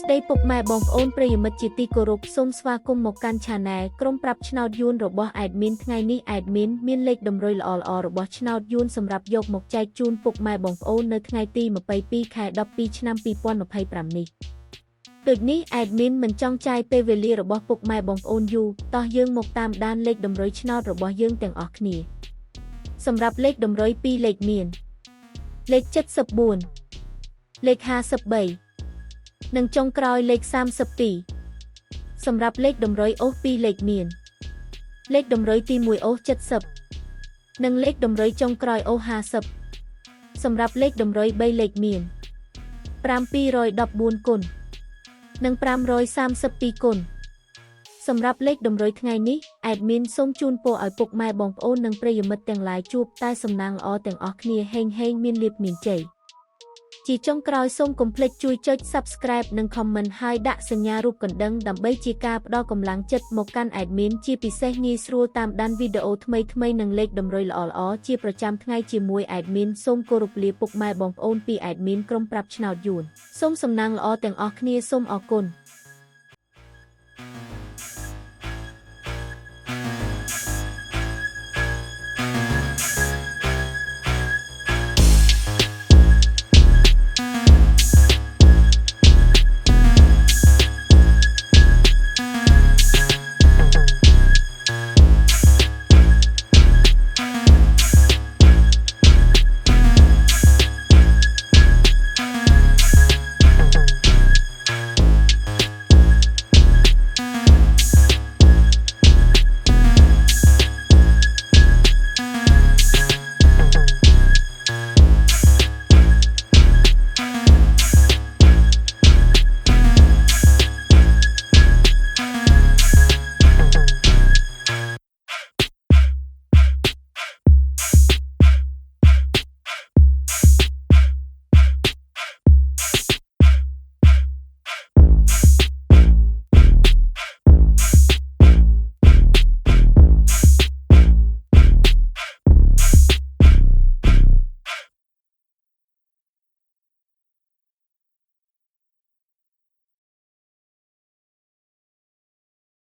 ស្ដីពុកម៉ែបងប្អូនប្រិយមិត្តជាទីគោរពសូមស្វាគមន៍មកកាន់ Channel ក្រុមប្រាប់ឆ្នោតយួនរបស់ Admin ថ្ងៃនេះ Admin មានលេខតម្រុយល្អៗរបស់ឆ្នោតយួនសម្រាប់យកមកចែកជូនពុកម៉ែបងប្អូននៅថ្ងៃទី22 ខែ 12 ឆ្នាំ 2025 នេះដូចនេះ Admin មិនចង់ចាយពេលវេលារបស់ពុកម៉ែបងប្អូនយូរតោះយើងមកតាមដានលេខតម្រុយឆ្នោតរបស់យើងទាំងអស់គ្នាសម្រាប់លេខតម្រុយ2លេខមានលេខ74លេខ53និងចុងក្រោយលេខ32សម្រាប់លេខតម្រុយអូស2លេខមានលេខតម្រុយទី1អូស70និងលេខតម្រុយចុងក្រោយអូស50សម្រាប់លេខតម្រុយ3លេខមាន714គុណនិង532គុណសម្រាប់លេខតម្រុយថ្ងៃនេះ Admin សូមជូនពរឲ្យពុកម៉ែបងប្អូននិងប្រិយមិត្តទាំងឡាយជួបតែសំណាងល្អទាំងអស់គ្នាហេងមានលាភមានជ័យជាចុងក្រោយសូមកុំភ្លេចជួយចុច Subscribe និង Comment ហើយដាក់សញ្ញារូបកណ្ដឹងដើម្បីជាការផ្ដល់កម្លាំងចិត្តមកកាន់ Admin ជាពិសេសងាយស្រួលតាមដានវីដេអូថ្មីៗនិងលេខតម្រុយល្អៗជាប្រចាំថ្ងៃជាមួយ Admin សូមគោរពលាពុកម៉ែបងប្អូនពី Admin ក្រុមប្រាប់ឆ្នោតយួនសូមសំណាងល្អទាំងអស់គ្នាសូមអរគុណ